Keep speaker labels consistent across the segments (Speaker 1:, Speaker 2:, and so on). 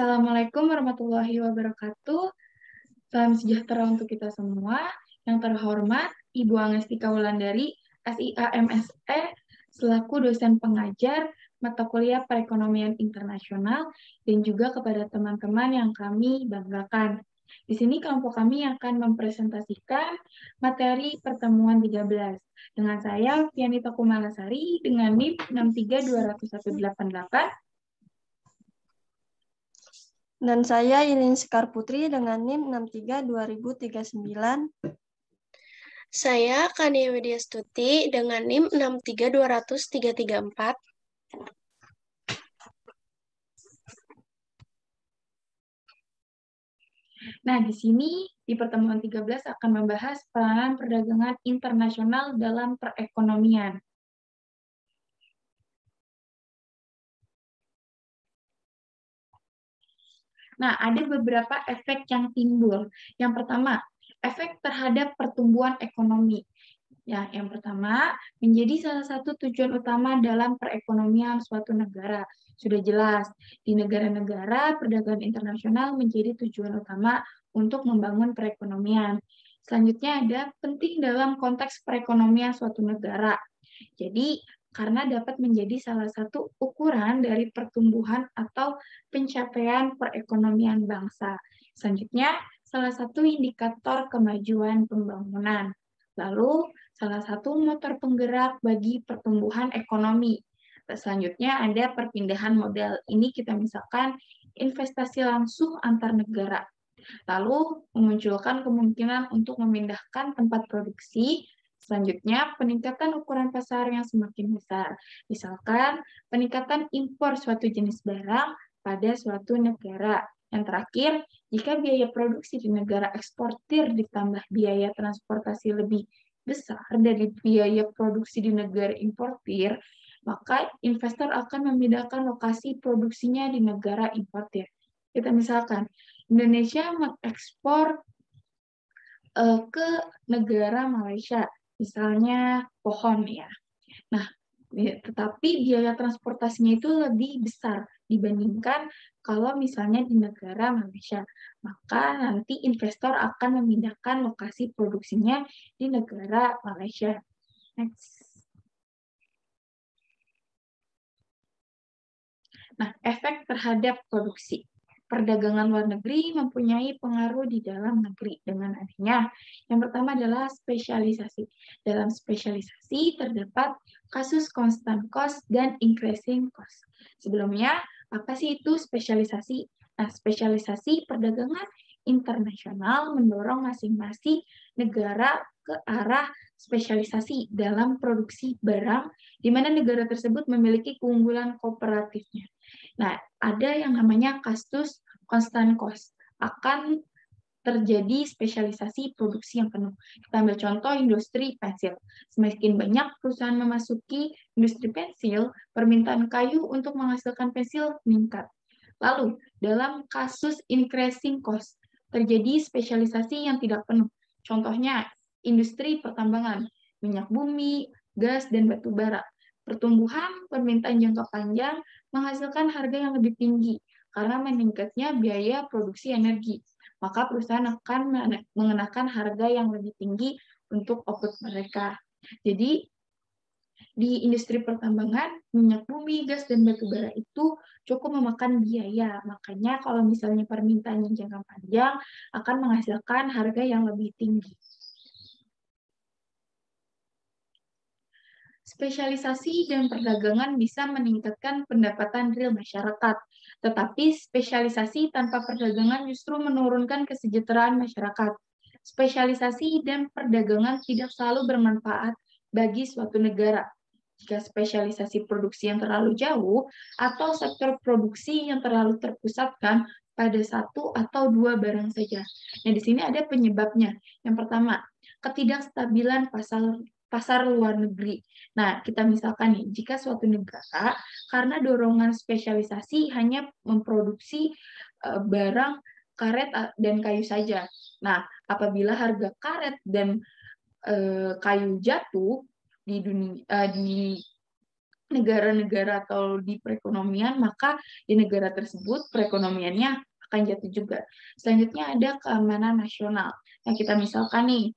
Speaker 1: Assalamualaikum warahmatullahi wabarakatuh. Salam sejahtera untuk kita semua. Yang terhormat, Ibu Angestika Wulandari, SIA MSE, selaku dosen pengajar mata kuliah Perekonomian Internasional, dan juga kepada teman-teman yang kami banggakan. Di sini kelompok kami akan mempresentasikan materi pertemuan 13. Dengan saya, Fianita Kumalasari, dengan NIM 6321188.
Speaker 2: Dan saya Ilin Sekar Putri dengan NIM 632039.
Speaker 3: Saya Kania Widya Stuti dengan NIM 6320334.
Speaker 1: Nah, di sini di pertemuan 13 akan membahas peranan perdagangan internasional dalam perekonomian. Nah, ada beberapa efek yang timbul. Yang pertama, efek terhadap pertumbuhan ekonomi. Ya, yang pertama, menjadi salah satu tujuan utama dalam perekonomian suatu negara. Sudah jelas, di negara-negara perdagangan internasional menjadi tujuan utama untuk membangun perekonomian. Selanjutnya ada penting dalam konteks perekonomian suatu negara. Jadi, karena dapat menjadi salah satu ukuran dari pertumbuhan atau pencapaian perekonomian bangsa. Selanjutnya, salah satu indikator kemajuan pembangunan. Lalu, salah satu motor penggerak bagi pertumbuhan ekonomi. Selanjutnya ada perpindahan modal. Ini kita misalkan investasi langsung antar negara. Lalu memunculkan kemungkinan untuk memindahkan tempat produksi. Selanjutnya, peningkatan ukuran pasar yang semakin besar. Misalkan, peningkatan impor suatu jenis barang pada suatu negara. Yang terakhir, jika biaya produksi di negara eksportir ditambah biaya transportasi lebih besar dari biaya produksi di negara importir, maka investor akan memindahkan lokasi produksinya di negara importir. Kita misalkan, Indonesia mengekspor ke negara Malaysia, misalnya pohon ya. Nah, tetapi biaya transportasinya itu lebih besar dibandingkan kalau misalnya di negara Malaysia. Maka nanti investor akan memindahkan lokasi produksinya di negara Malaysia. Next. Nah, efek terhadap produksi. Perdagangan luar negeri mempunyai pengaruh di dalam negeri dengan adanya. Yang pertama adalah spesialisasi. Dalam spesialisasi terdapat kasus constant cost dan increasing cost. Sebelumnya, apa sih itu spesialisasi? Nah, spesialisasi perdagangan internasional mendorong masing-masing negara ke arah spesialisasi dalam produksi barang, di mana negara tersebut memiliki keunggulan kooperatifnya. Nah, ada yang namanya kasus constant cost. Akan terjadi spesialisasi produksi yang penuh. Kita ambil contoh industri pensil. Semakin banyak perusahaan memasuki industri pensil, permintaan kayu untuk menghasilkan pensil meningkat. Lalu, dalam kasus increasing cost, terjadi spesialisasi yang tidak penuh. Contohnya, industri pertambangan, minyak bumi, gas, dan batu bara. Pertumbuhan permintaan jangka panjang menghasilkan harga yang lebih tinggi karena meningkatnya biaya produksi energi. Maka perusahaan akan mengenakan harga yang lebih tinggi untuk output mereka. Jadi, di industri pertambangan, minyak bumi, gas, dan batu bara itu cukup memakan biaya. Makanya kalau misalnya permintaan yang jangka panjang akan menghasilkan harga yang lebih tinggi. Spesialisasi dan perdagangan bisa meningkatkan pendapatan real masyarakat, tetapi spesialisasi tanpa perdagangan justru menurunkan kesejahteraan masyarakat. Spesialisasi dan perdagangan tidak selalu bermanfaat bagi suatu negara. Jika spesialisasi produksi yang terlalu jauh atau sektor produksi yang terlalu terpusatkan pada satu atau dua barang saja. Nah, di sini ada penyebabnya. Yang pertama, ketidakstabilan pasar luar negeri. Nah, kita misalkan nih, jika suatu negara karena dorongan spesialisasi hanya memproduksi barang karet dan kayu saja. Nah, apabila harga karet dan kayu jatuh di negara-negara atau di perekonomian, maka di negara tersebut perekonomiannya akan jatuh juga. Selanjutnya ada keamanan nasional. Nah, kita misalkan nih,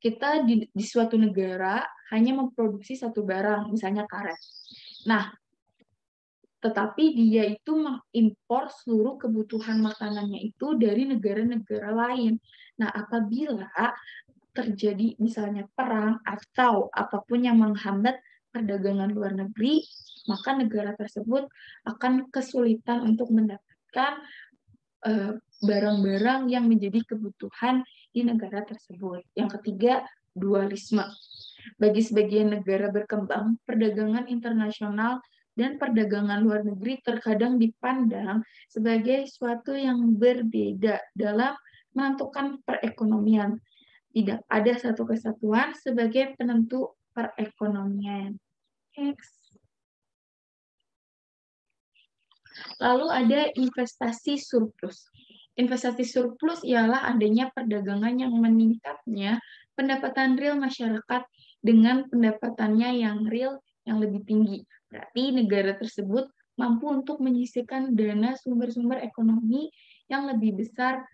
Speaker 1: kita di suatu negara hanya memproduksi satu barang, misalnya karet. Nah, tetapi dia itu mengimpor seluruh kebutuhan makanannya itu dari negara-negara lain. Nah, apabila terjadi misalnya perang atau apapun yang menghambat perdagangan luar negeri, maka negara tersebut akan kesulitan untuk mendapatkan barang-barang yang menjadi kebutuhan di negara tersebut. Yang ketiga, dualisme. Bagi sebagian negara berkembang, perdagangan internasional dan perdagangan luar negeri terkadang dipandang sebagai suatu yang berbeda dalam menentukan perekonomian. Tidak ada satu kesatuan sebagai penentu perekonomian. Next. Lalu ada investasi surplus. Investasi surplus ialah adanya perdagangan yang meningkatnya pendapatan real masyarakat dengan pendapatannya yang real yang lebih tinggi. Berarti negara tersebut mampu untuk menyisihkan dana sumber-sumber ekonomi yang lebih besar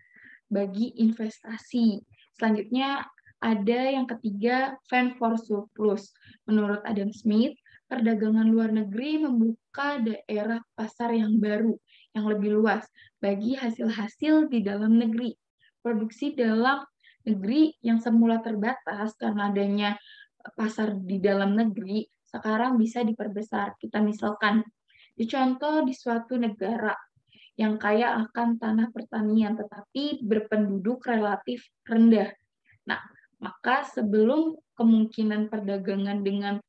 Speaker 1: bagi investasi. Selanjutnya ada yang ketiga, fend for surplus. Menurut Adam Smith, perdagangan luar negeri membuka daerah pasar yang baru, yang lebih luas bagi hasil-hasil di dalam negeri. Produksi dalam negeri yang semula terbatas karena adanya pasar di dalam negeri, sekarang bisa diperbesar. Kita misalkan, dicontoh di suatu negara yang kaya akan tanah pertanian, tetapi berpenduduk relatif rendah. Nah, maka sebelum kemungkinan perdagangan dengan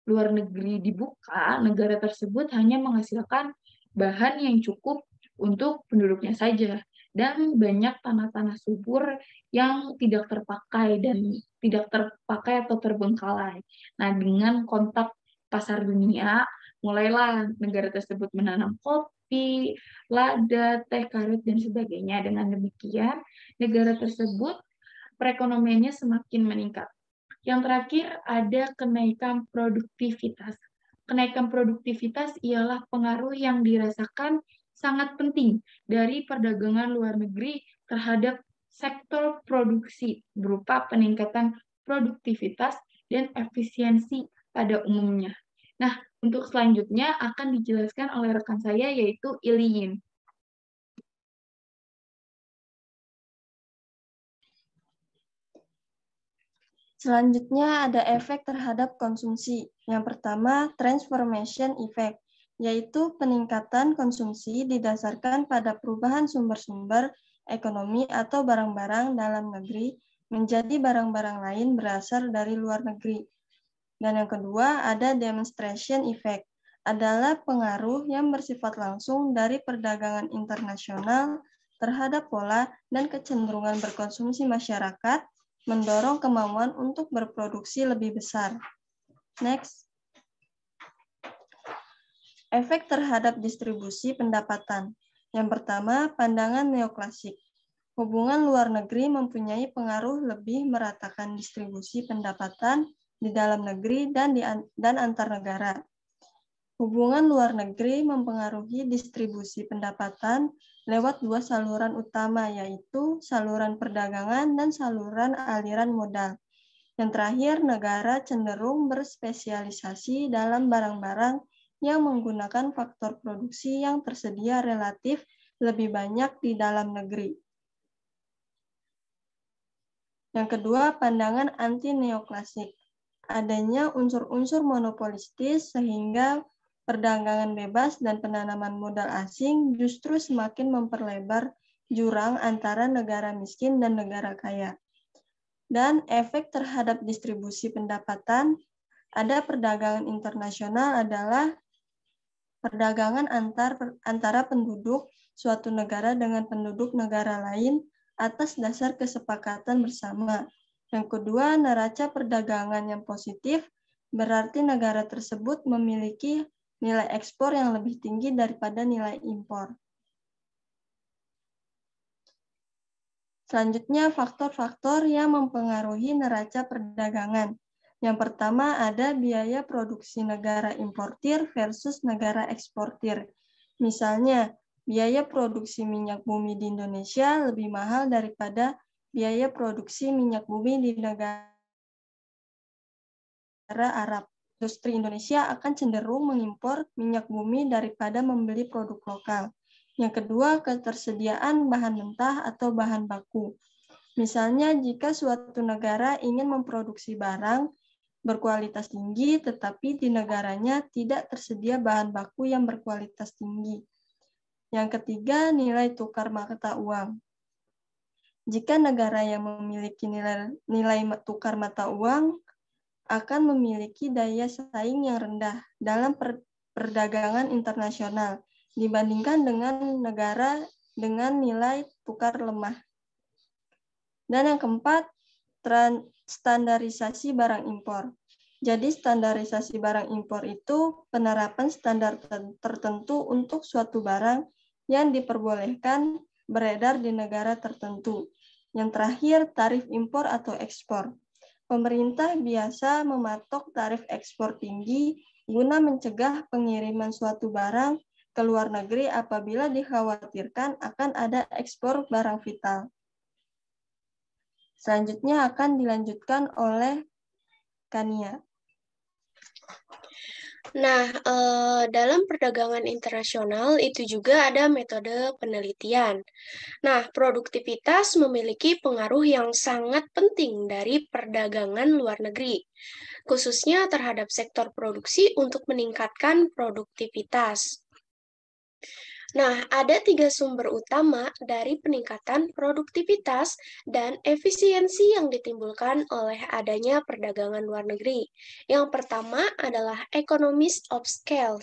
Speaker 1: luar negeri dibuka, negara tersebut hanya menghasilkan bahan yang cukup untuk penduduknya saja. Dan banyak tanah-tanah subur yang tidak terpakai atau terbengkalai. Nah, dengan kontak pasar dunia, mulailah negara tersebut menanam kopi, lada, teh, karet, dan sebagainya. Dengan demikian, negara tersebut perekonomiannya semakin meningkat. Yang terakhir ada kenaikan produktivitas. Kenaikan produktivitas ialah pengaruh yang dirasakan sangat penting dari perdagangan luar negeri terhadap sektor produksi berupa peningkatan produktivitas dan efisiensi pada umumnya. Nah, untuk selanjutnya akan dijelaskan oleh rekan saya yaitu Iliyin.
Speaker 2: Selanjutnya ada efek terhadap konsumsi. Yang pertama, transformation effect, yaitu peningkatan konsumsi didasarkan pada perubahan sumber-sumber ekonomi atau barang-barang dalam negeri menjadi barang-barang lain berasal dari luar negeri. Dan yang kedua, ada demonstration effect, adalah pengaruh yang bersifat langsung dari perdagangan internasional terhadap pola dan kecenderungan berkonsumsi masyarakat, mendorong kemauan untuk berproduksi lebih besar. Next. Efek terhadap distribusi pendapatan. Yang pertama, pandangan neoklasik. Hubungan luar negeri mempunyai pengaruh lebih meratakan distribusi pendapatan di dalam negeri dan antar negara. Hubungan luar negeri mempengaruhi distribusi pendapatan lewat dua saluran utama, yaitu saluran perdagangan dan saluran aliran modal. Yang terakhir, negara cenderung berspesialisasi dalam barang-barang yang menggunakan faktor produksi yang tersedia relatif lebih banyak di dalam negeri. Yang kedua, pandangan anti-neoklasik. Adanya unsur-unsur monopolistis sehingga perdagangan bebas dan penanaman modal asing justru semakin memperlebar jurang antara negara miskin dan negara kaya. Dan efek terhadap distribusi pendapatan, ada perdagangan internasional adalah perdagangan antara penduduk suatu negara dengan penduduk negara lain atas dasar kesepakatan bersama. Yang kedua, neraca perdagangan yang positif berarti negara tersebut memiliki nilai ekspor yang lebih tinggi daripada nilai impor. Selanjutnya, faktor-faktor yang mempengaruhi neraca perdagangan. Yang pertama ada biaya produksi negara importir versus negara eksportir. Misalnya, biaya produksi minyak bumi di Indonesia lebih mahal daripada biaya produksi minyak bumi di negara Arab. Industri Indonesia akan cenderung mengimpor minyak bumi daripada membeli produk lokal. Yang kedua, ketersediaan bahan mentah atau bahan baku. Misalnya, jika suatu negara ingin memproduksi barang berkualitas tinggi, tetapi di negaranya tidak tersedia bahan baku yang berkualitas tinggi. Yang ketiga, nilai tukar mata uang. Jika negara yang memiliki nilai tukar mata uang akan memiliki daya saing yang rendah dalam perdagangan internasional dibandingkan dengan negara dengan nilai tukar lemah. Dan yang keempat, standarisasi barang impor. Jadi standarisasi barang impor itu penerapan standar tertentu untuk suatu barang yang diperbolehkan beredar di negara tertentu. Yang terakhir, tarif impor atau ekspor. Pemerintah biasa mematok tarif ekspor tinggi guna mencegah pengiriman suatu barang ke luar negeri apabila dikhawatirkan akan ada ekspor barang vital. Selanjutnya akan dilanjutkan oleh Kania.
Speaker 3: Nah, dalam perdagangan internasional itu juga ada metode penelitian. Nah, produktivitas memiliki pengaruh yang sangat penting dari perdagangan luar negeri, khususnya terhadap sektor produksi untuk meningkatkan produktivitas. Nah, ada 3 sumber utama dari peningkatan produktivitas dan efisiensi yang ditimbulkan oleh adanya perdagangan luar negeri. Yang pertama adalah economies of scale,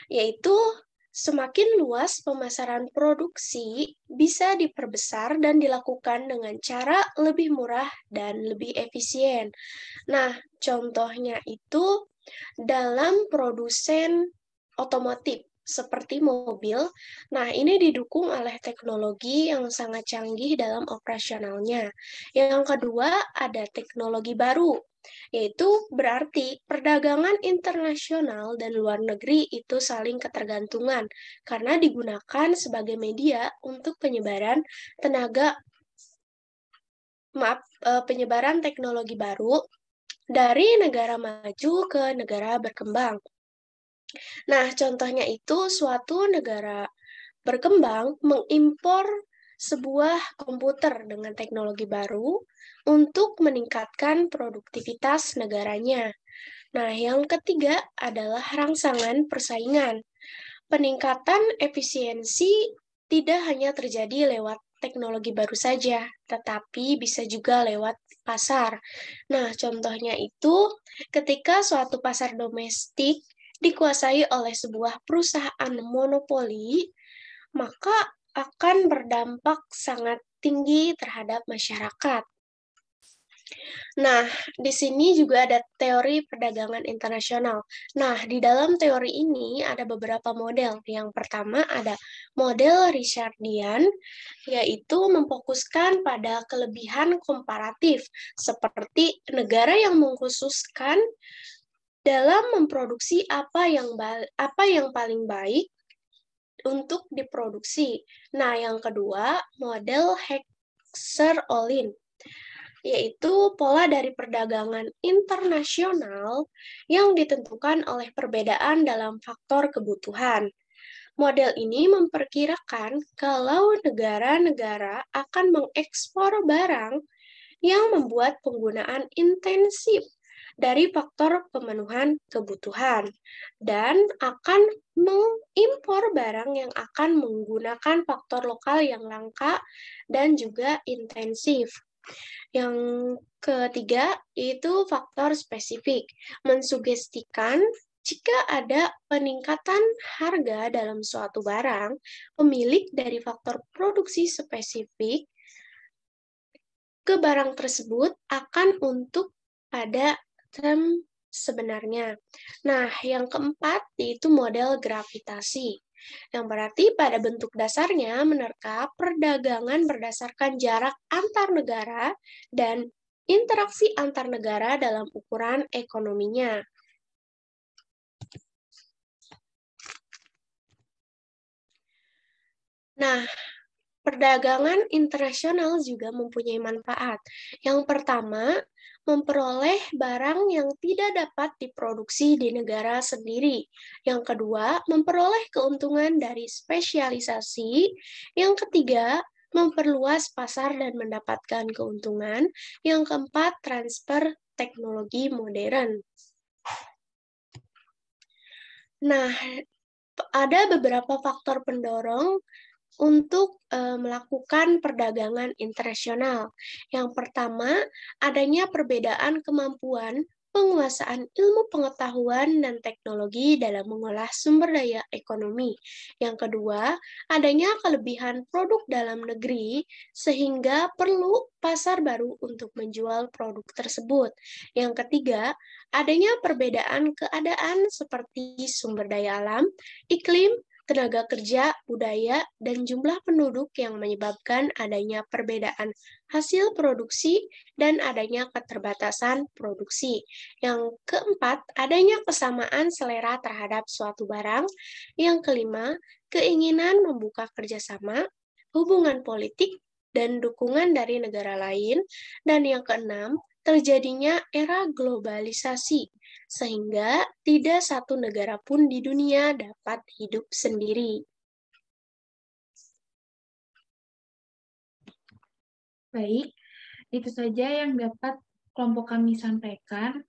Speaker 3: yaitu semakin luas pemasaran produksi bisa diperbesar dan dilakukan dengan cara lebih murah dan lebih efisien. Nah, contohnya itu dalam produsen otomotif seperti mobil. Nah, ini didukung oleh teknologi yang sangat canggih dalam operasionalnya. Yang kedua, ada teknologi baru, yaitu berarti perdagangan internasional dan luar negeri itu saling ketergantungan karena digunakan sebagai media untuk penyebaran penyebaran teknologi baru dari negara maju ke negara berkembang. Nah, contohnya itu suatu negara berkembang mengimpor sebuah komputer dengan teknologi baru untuk meningkatkan produktivitas negaranya. Nah, yang ketiga adalah rangsangan persaingan. Peningkatan efisiensi tidak hanya terjadi lewat teknologi baru saja, tetapi bisa juga lewat pasar. Nah, contohnya itu ketika suatu pasar domestik dikuasai oleh sebuah perusahaan monopoli, maka akan berdampak sangat tinggi terhadap masyarakat. Nah, di sini juga ada teori perdagangan internasional. Nah, di dalam teori ini ada beberapa model. Yang pertama ada model Richardian, yaitu memfokuskan pada kelebihan komparatif, seperti negara yang mengkhususkan dalam memproduksi apa yang paling baik untuk diproduksi. Nah, yang kedua, model Heckscher-Ohlin, yaitu pola dari perdagangan internasional yang ditentukan oleh perbedaan dalam faktor kebutuhan. Model ini memperkirakan kalau negara-negara akan mengekspor barang yang membuat penggunaan intensif dari faktor pemenuhan kebutuhan dan akan mengimpor barang yang akan menggunakan faktor lokal yang langka dan juga intensif. Yang ketiga itu faktor spesifik, mensugestikan jika ada peningkatan harga dalam suatu barang, pemilik dari faktor produksi spesifik ke barang tersebut akan untuk pada term sebenarnya. Nah, yang keempat yaitu model gravitasi, yang berarti pada bentuk dasarnya menerka perdagangan berdasarkan jarak antar negara dan interaksi antar negara dalam ukuran ekonominya. Nah, perdagangan internasional juga mempunyai manfaat. Yang pertama, memperoleh barang yang tidak dapat diproduksi di negara sendiri. Yang kedua, memperoleh keuntungan dari spesialisasi. Yang ketiga, memperluas pasar dan mendapatkan keuntungan. Yang keempat, transfer teknologi modern. Nah, ada beberapa faktor pendorong untuk melakukan perdagangan internasional. Yang pertama, adanya perbedaan kemampuan penguasaan ilmu pengetahuan dan teknologi dalam mengolah sumber daya ekonomi. Yang kedua, adanya kelebihan produk dalam negeri sehingga perlu pasar baru untuk menjual produk tersebut. Yang ketiga, adanya perbedaan keadaan seperti sumber daya alam, iklim, tenaga kerja, budaya, dan jumlah penduduk yang menyebabkan adanya perbedaan hasil produksi dan adanya keterbatasan produksi. Yang keempat, adanya kesamaan selera terhadap suatu barang. Yang kelima, keinginan membuka kerjasama, hubungan politik, dan dukungan dari negara lain. Dan yang keenam, terjadinya era globalisasi, sehingga tidak satu negara pun di dunia dapat hidup sendiri.
Speaker 1: Baik, itu saja yang dapat kelompok kami sampaikan.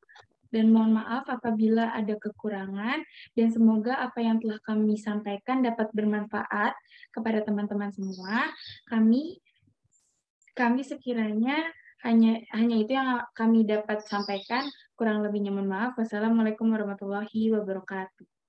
Speaker 1: Dan mohon maaf apabila ada kekurangan, dan semoga apa yang telah kami sampaikan dapat bermanfaat kepada teman-teman semua. Kami sekiranya hanya itu yang kami dapat sampaikan. Kurang lebihnya mohon maaf. Wassalamualaikum warahmatullahi wabarakatuh.